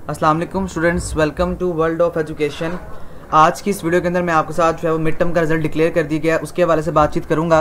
अस्सलाम वालेकुम students, welcome to world of education. आज की इस वीडियो के अंदर मैं आपके साथ जो है वो मिड टर्म का रिजल्ट डिक्लेयर कर दिया गया, उसके हवाले से बातचीत करूंगा।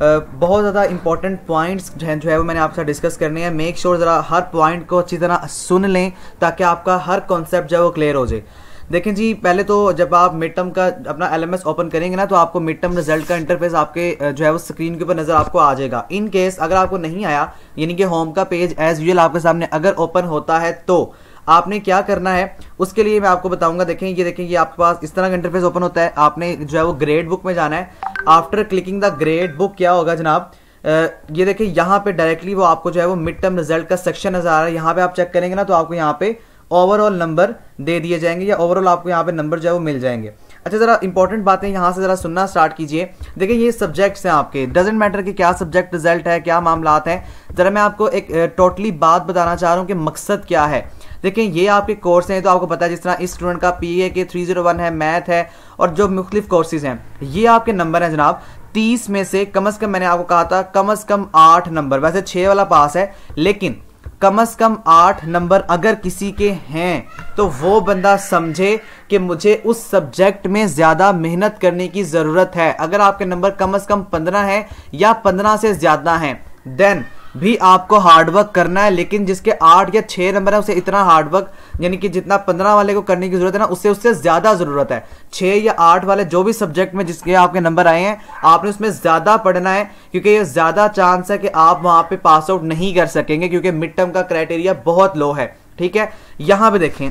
बहुत ज़्यादा इंपॉर्टेंट पॉइंट्स जो है वो मैंने आपके साथ डिस्कस करने हैं। मेक श्योर ज़रा हर पॉइंट को अच्छी तरह सुन लें ताकि आपका हर कॉन्सेप्ट जो है वो क्लियर हो जाए। देखें जी, पहले तो जब आप मिड टर्म का अपना LMS ओपन करेंगे ना, तो आपको मिड टर्म रिजल्ट का इंटरफेस आपके जो है वो स्क्रीन के ऊपर नज़र आपको आ जाएगा। इन केस अगर आपको नहीं आया, यानी कि होम का पेज एज यूजुअल आपके सामने अगर ओपन होता है, तो आपने क्या करना है उसके लिए मैं आपको बताऊंगा। देखें ये आपके पास इस तरह का इंटरफेस ओपन होता है। आपने जो है वो ग्रेड बुक में जाना है। After clicking the grade book क्या होगा जनाब, ये देखें यहाँ पे डायरेक्टली वो आपको जो है वो मिड टर्म रिजल्ट का सेक्शन नजर आ रहा है। यहाँ पे आप चेक करेंगे ना, तो आपको यहाँ पे ओवरऑल नंबर दे दिए जाएंगे या ओवरऑल आपको यहाँ पे नंबर जो है वो मिल जाएंगे। अच्छा, जरा इंपॉर्टेंट बातें यहाँ से जरा सुनना स्टार्ट कीजिए। देखिए ये सब्जेक्ट्स हैं आपके, डजेंट मैटर कि क्या सब्जेक्ट रिजल्ट है, क्या मामलात हैं। जरा मैं आपको एक टोटली बात बताना चाह रहा हूँ कि मकसद क्या है। देखिए ये आपके कोर्स हैं, तो आपको पता है जिस तरह इस स्टूडेंट का PA के 301 है, मैथ है और जो मुख्तलिफ कोर्सेज हैं, ये आपके नंबर हैं जनाब। 30 में से कम मैंने आपको कहा था कम से कम 8 नंबर, वैसे 6 वाला पास है, लेकिन कम से कम 8 नंबर अगर किसी के हैं तो वो बंदा समझे कि मुझे उस सब्जेक्ट में ज्यादा मेहनत करने की जरूरत है। अगर आपके नंबर कम से कम 15 है या 15 से ज्यादा हैं, देन भी आपको हार्डवर्क करना है। लेकिन जिसके 8 या 6 नंबर है उसे इतना हार्डवर्क, यानी कि जितना 15 वाले को करने की जरूरत है ना, उससे ज्यादा जरूरत है। 6 या 8 वाले जो भी सब्जेक्ट में जिसके आपके नंबर आए हैं, आपने उसमें ज्यादा पढ़ना है, क्योंकि ये ज्यादा चांस है कि आप वहां पे पास आउट नहीं कर सकेंगे, क्योंकि मिड टर्म का क्राइटेरिया बहुत लो है। ठीक है, यहां पे देखें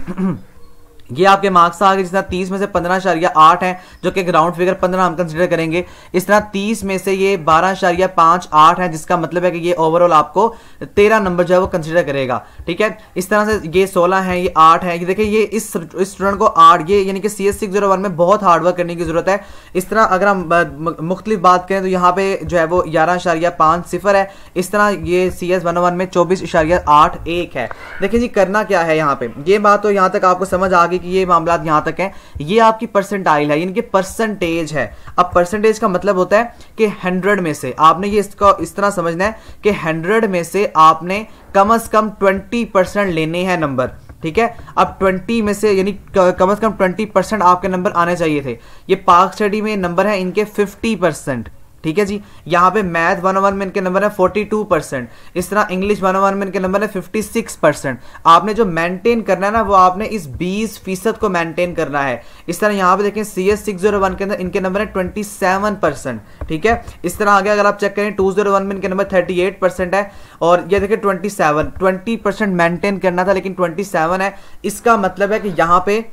ये आपके मार्क्स आ गए। जिस तरह 30 में से 15.8 है, जो कि ग्राउंड फिगर 15 हम कंसीडर करेंगे। इस तरह 30 में से ये 12.58 है, जिसका मतलब है कि ये ओवरऑल आपको 13 नंबर जो है वो कंसीडर करेगा। ठीक है, इस तरह से ये 16 है, ये 8 है। ये देखिए ये इस स्टूडेंट को 8, ये यानी कि CS 601 में बहुत हार्डवर्क करने की जरूरत है। इस तरह अगर हम मुख्तलिफ बात करें तो यहाँ पे जो है वो 11.50 है। इस तरह ये CS 101 में 24.81 है। देखिए जी करना क्या है यहाँ पे, ये बात तो यहाँ तक आपको समझ आ गई कि ये मामला यहां तक है। ये आपकी परसेंटाइल है, यानी कि परसेंटेज है। अब परसेंटेज का मतलब होता है कि 100 में से आपने ये इसको इस तरह समझना है कि 100 में से आपने कम से कम 20% लेने हैं नंबर। ठीक है, अब 20 में से यानी कम से कम 20% आपके नंबर आने चाहिए थे। ये पाक स्टडी में नंबर है इनके 50%। ठीक है जी, यहाँ पे मैथ 101 में इनके नंबर है 42%। इस तरह इंग्लिश 101 में इनके नंबर है 56%। आपने जो मेंटेन करना है ना, वो आपने इस 20% को मेंटेन करना है। इस तरह यहाँ पे देखें CS 601 के अंदर इनके नंबर है 27%। ठीक है, इस तरह आगे अगर आप चेक करें 201 में इनके नंबर 38% है, और ये देखिए 20% मेंटेन करना था, लेकिन 27 है। इसका मतलब है कि यहाँ पे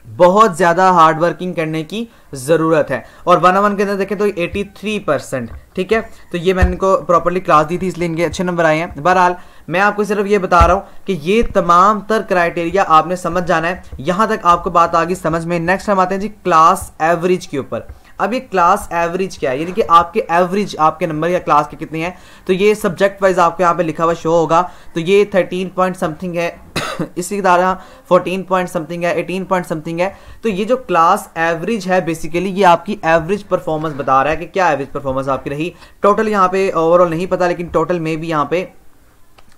बहुत ज्यादा हार्ड वर्किंग करने की जरूरत है। और 101 के अंदर देखें तो 83%। ठीक है, तो ये मैंने इनको प्रॉपर्ली क्लास दी थी, इसलिए इनके अच्छे नंबर आए हैं। बहरहाल मैं आपको सिर्फ ये बता रहा हूं कि ये तमाम तर क्राइटेरिया आपने समझ जाना है। यहां तक आपको बात आ गई समझ में। नेक्स्ट हम आते हैं जी क्लास एवरेज के ऊपर। अब ये क्लास एवरेज क्या है, यानी कि आपके एवरेज आपके नंबर या क्लास के कितने हैं, तो ये सब्जेक्ट वाइज आपको यहाँ पे लिखा हुआ शो होगा। तो ये 13 पॉइंट समथिंग है, इसी तरह 14 पॉइंट समथिंग है, 18 पॉइंट समथिंग है। तो ये जो क्लास एवरेज है, बेसिकली ये आपकी एवरेज परफॉर्मेंस बता रहा है कि क्या एवरेज परफॉर्मेंस आपकी रही। टोटल यहाँ पे ओवरऑल नहीं पता, लेकिन टोटल में भी यहाँ पे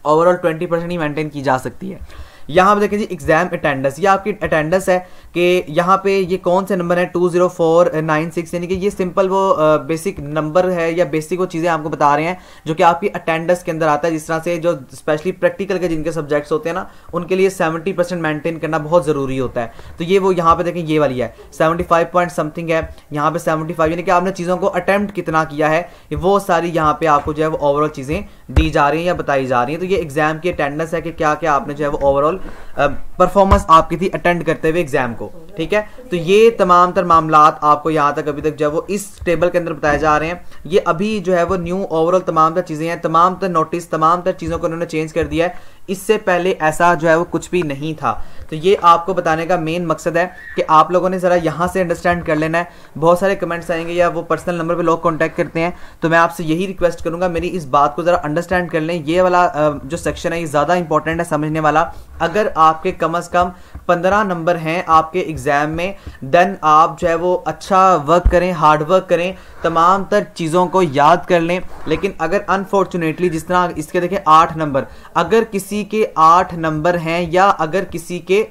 ओवरऑल 20% ही मेंटेन की जा सकती है। यहाँ पे देखिए जी एग्जाम अटेंडेंस, ये आपकी अटेंडेंस है कि यहाँ पे ये कौन से नंबर है 20496, यानी कि ये सिंपल वो बेसिक नंबर है या बेसिक वो चीज़ें आपको बता रहे हैं जो कि आपकी अटेंडेंस के अंदर आता है। जिस तरह से जो स्पेशली प्रैक्टिकल के जिनके सब्जेक्ट्स होते हैं ना, उनके लिए 70% मेंटेन करना बहुत ज़रूरी होता है। तो ये वो यहाँ पे देखें ये वाली है 75 पॉइंट समथिंग है, यहाँ पे 75, यानी कि आपने चीज़ों को अटेम्प्ट कितना किया है, वो सारी यहाँ पे आपको जो है वो ओवरऑल चीज़ें दी जा रही हैं या बताई जा रही हैं। तो ये एग्जाम की अटेंडेंस है कि क्या क्या आपने जो है वो ओवरऑल परफॉर्मेंस आपकी थी अटेंड करते हुए एग्जाम को। ठीक है, तो ये तमाम तर मामलात आपको यहाँ तक अभी तक जो है वो इस टेबल के अंदर बताए जा रहे हैं। ये अभी जो है वो न्यू ओवरऑल तमाम तर चीजें हैं, तमाम तर नोटिस, तमाम तर चीजों को उन्होंने चेंज कर दिया है। इससे पहले ऐसा जो है वो कुछ भी नहीं था। तो ये आपको बताने का मेन मकसद है कि आप लोगों ने जरा यहाँ से अंडरस्टैंड कर लेना है। बहुत सारे कमेंट्स आएंगे या वो पर्सनल नंबर पे लोग कांटेक्ट करते हैं, तो मैं आपसे यही रिक्वेस्ट करूंगा मेरी इस बात को जरा अंडरस्टैंड कर लें। ये वाला जो सेक्शन है ये ज्यादा इंपॉर्टेंट है समझने वाला। अगर आपके कम से कम 15 नंबर हैं आपके एग्जाम में, देन आप जो है वो अच्छा वर्क करें, हार्ड वर्क करें, तमाम तर चीज़ों को याद कर लें। लेकिन अगर अनफॉर्चुनेटली जिस तरह इसके देखें 8 नंबर, अगर किसी के 8 नंबर हैं या अगर किसी के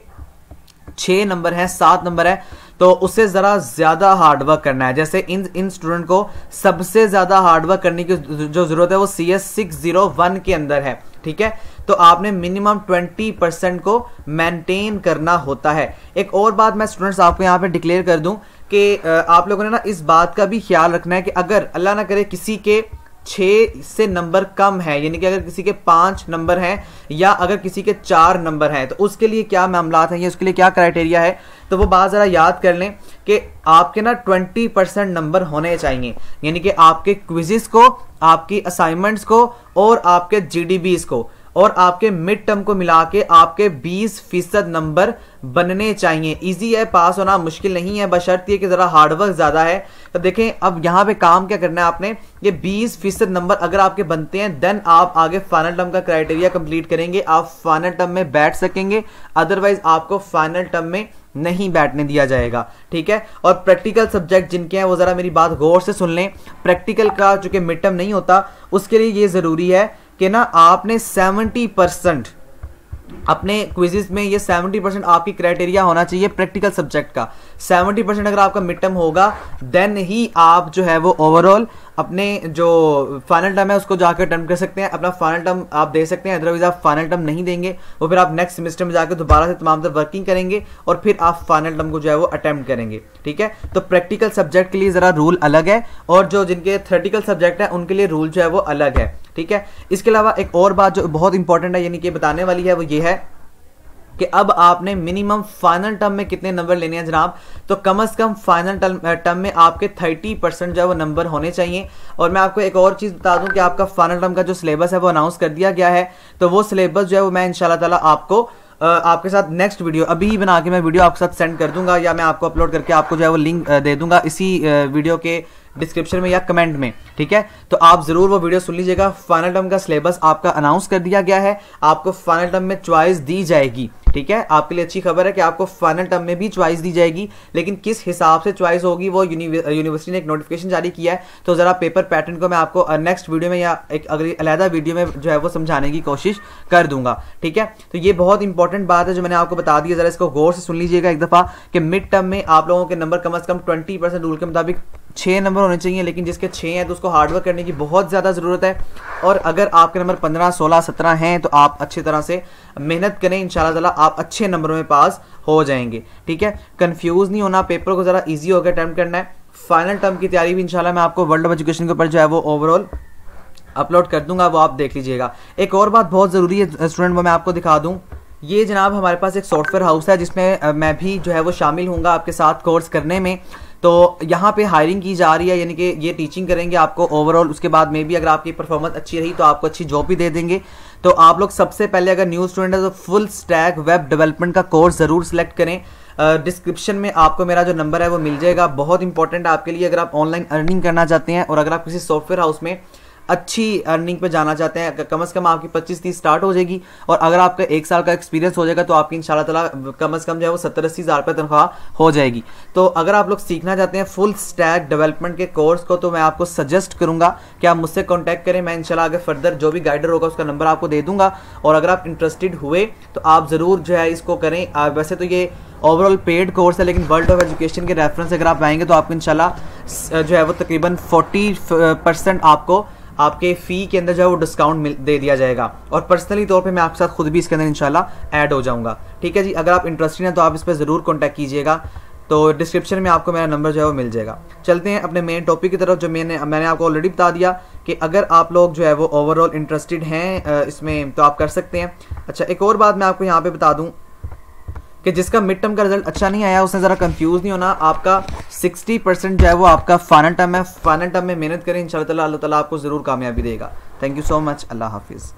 6 नंबर हैं, 7 नंबर है, तो उससे ज़रा ज़्यादा हार्डवर्क करना है। जैसे इन स्टूडेंट को सबसे ज़्यादा हार्डवर्क करने की जो ज़रूरत है वो CS 601 के अंदर है, ठीक है। तो आपने मिनिमम 20% को मेंटेन करना होता है। एक और बात मैं स्टूडेंट्स आपको यहाँ पे डिक्लेयर कर दूं कि आप लोगों ने ना इस बात का भी ख्याल रखना है कि अगर अल्लाह ना करे किसी के 6 से नंबर कम है, यानी कि अगर किसी के 5 नंबर हैं या अगर किसी के 4 नंबर हैं, तो उसके लिए क्या मामलात हैं, ये उसके लिए क्या क्राइटेरिया है, तो वो बात ज़रा याद कर लें कि आपके ना 20% नंबर होने चाहिए। यानी कि आपके क्विज़ेस को, आपकी असाइनमेंट्स को और आपके GDBs को और आपके मिड टर्म को मिला के आपके 20% नंबर बनने चाहिए। इजी है, पास होना मुश्किल नहीं है, बशर्ते कि ज़रा हार्डवर्क ज़्यादा है। तो देखें अब यहाँ पे काम क्या करना है आपने, ये 20% नंबर अगर आपके बनते हैं देन आप आगे फाइनल टर्म का क्राइटेरिया कंप्लीट करेंगे, आप फाइनल टर्म में बैठ सकेंगे, अदरवाइज आपको फाइनल टर्म में नहीं बैठने दिया जाएगा, ठीक है। और प्रैक्टिकल सब्जेक्ट जिनके हैं वो ज़रा मेरी बात गौर से सुन लें। प्रैक्टिकल का चूंकि मिड टर्म नहीं होता, उसके लिए ये ज़रूरी है कि ना आपने 70% अपने क्विज़ेस में, ये 70% आपकी क्राइटेरिया होना चाहिए प्रैक्टिकल सब्जेक्ट का। 70% अगर आपका मिड टर्म होगा देन ही आप जो है वो ओवरऑल अपने जो फाइनल टर्म है उसको जाकर अटेम्प्ट कर सकते हैं, अपना फाइनल टर्म आप दे सकते हैं। अदरवाइज आप फाइनल टर्म नहीं देंगे, वो फिर आप नेक्स्ट सेमेस्टर में जाकर दोबारा से तमाम तर वर्किंग करेंगे और फिर आप फाइनल टर्म को जो है वो अटेम्प्ट करेंगे, ठीक है। तो प्रैक्टिकल सब्जेक्ट के लिए ज़रा रूल अलग है और जो जिनके थ्योरेटिकल सब्जेक्ट है उनके लिए रूल जो है वो अलग है, ठीक है। इसके अलावा एक और बात जो बहुत इंपॉर्टेंट है यानी कि बताने वाली है वो ये है कि अब आपने मिनिमम फाइनल टर्म में कितने नंबर लेने हैं जनाब, तो कम से कम फाइनल टर्म में आपके 30% जो है वो नंबर होने चाहिए। और मैं आपको एक और चीज़ बता दूं कि आपका फाइनल टर्म का जो सिलेबस है वो अनाउंस कर दिया गया है, तो वो सिलेबस जो है वो मैं इंशाल्लाह ताला आपको आपके साथ नेक्स्ट वीडियो अभी ही बना के मैं वीडियो आपके साथ सेंड कर दूंगा, या मैं आपको अपलोड करके आपको जो है वो लिंक दे दूंगा इसी वीडियो के डिस्क्रिप्शन में या कमेंट में, ठीक है। तो आप जरूर वो वीडियो सुन लीजिएगा। फाइनल टर्म का सिलेबस आपका अनाउंस कर दिया गया है, आपको फाइनल टर्म में चॉइस दी जाएगी, ठीक है। आपके लिए अच्छी खबर है कि आपको फाइनल टर्म में भी चॉइस दी जाएगी, लेकिन किस हिसाब से चॉइस होगी वो यूनिवर्सिटी ने एक नोटिफिकेशन जारी किया है। तो जरा पेपर पैटर्न को मैं आपको नेक्स्ट वीडियो में या एक अगली अलहदा वीडियो में जो है वो समझाने की कोशिश कर दूंगा, ठीक है। तो ये बहुत इंपॉर्टेंट बात है जो मैंने आपको बता दी, जरा इसको गौर से सुन लीजिएगा एक दफा कि मिड टर्म में आप लोगों के नंबर कम से कम 20% रूल के मुताबिक 6 नंबर होने चाहिए, लेकिन जिसके 6 हैं तो उसको हार्डवर्क करने की बहुत ज़्यादा ज़रूरत है। और अगर आपके नंबर 15, 16, 17 हैं तो आप अच्छी तरह से मेहनत करें, इंशाल्लाह ताला आप अच्छे नंबरों में पास हो जाएंगे, ठीक है। कंफ्यूज नहीं होना, पेपर को ज़रा ईजी होकर अटेम्प्ट करना है। फाइनल टर्म की तैयारी भी इंशाल्लाह मैं आपको वर्ल्ड ऑफ एजुकेशन के ऊपर जो है वो ओवरऑल अपलोड कर दूंगा, वो आप देख लीजिएगा। एक और बात बहुत ज़रूरी है स्टूडेंट, वो मैं आपको दिखा दूँ। ये जनाब हमारे पास एक सॉफ्टवेयर हाउस है जिसमें मैं भी जो है वो शामिल हूँगा आपके साथ कोर्स करने में। तो यहाँ पे हायरिंग की जा रही है, यानी कि ये टीचिंग करेंगे आपको ओवरऑल, उसके बाद में भी अगर आपकी परफॉर्मेंस अच्छी रही तो आपको अच्छी जॉब भी दे देंगे। तो आप लोग सबसे पहले अगर न्यू स्टूडेंट है तो फुल स्टैक वेब डेवलपमेंट का कोर्स ज़रूर सेलेक्ट करें। डिस्क्रिप्शन में आपको मेरा जो नंबर है वो मिल जाएगा, बहुत इंपॉर्टेंट है आपके लिए अगर आप ऑनलाइन अर्निंग करना चाहते हैं और अगर आप किसी सॉफ्टवेयर हाउस में अच्छी अर्निंग पे जाना चाहते हैं। कम से कम आपकी 25-30 स्टार्ट हो जाएगी और अगर आपका 1 साल का एक्सपीरियंस हो जाएगा तो आपकी इंशाल्लाह ताला कम से कम जो है वो 70-80 हज़ार रुपये तनख्वाह हो जाएगी। तो अगर आप लोग सीखना चाहते हैं फुल स्टैक डेवलपमेंट के कोर्स को तो मैं आपको सजेस्ट करूंगा कि आप मुझसे कॉन्टैक्ट करें। मैं इंशाल्लाह आगे फर्दर जो भी गाइडर होगा उसका नंबर आपको दे दूंगा और अगर आप इंटरेस्टेड हुए तो आप ज़रूर जो है इसको करें। वैसे तो ये ओवरऑल पेड कोर्स है, लेकिन वर्ल्ड ऑफ एजुकेशन के रेफरेंस अगर आप आएंगे तो आपको इंशाल्लाह जो है वो तकरीबन 40% आपको आपके फ़ी के अंदर जो है वो डिस्काउंट दे दिया जाएगा और पर्सनली तौर पे मैं आपके साथ खुद भी इसके अंदर इंशाल्लाह ऐड हो जाऊंगा, ठीक है जी। अगर आप इंटरेस्टेड हैं तो आप इस पर ज़रूर कॉन्टैक्ट कीजिएगा, तो डिस्क्रिप्शन में आपको मेरा नंबर जो है वो मिल जाएगा। चलते हैं अपने मेन टॉपिक की तरफ, जो मैंने आपको ऑलरेडी बता दिया कि अगर आप लोग जो है वो ओवरऑल इंटरेस्टेड हैं इसमें तो आप कर सकते हैं। अच्छा, एक और बात मैं आपको यहाँ पर बता दूँ कि जिसका मिड टर्म का रिजल्ट अच्छा नहीं आया उसने ज़रा कंफ्यूज नहीं होना। आपका 60% जो है वो आपका फाइनल टर्म है। फाइनल टर्म में मेहनत करें, इंशाल्लाह ताला अल्लाह ताला आपको ज़रूर कामयाबी देगा। थैंक यू सो मच, अल्लाह हाफिज़।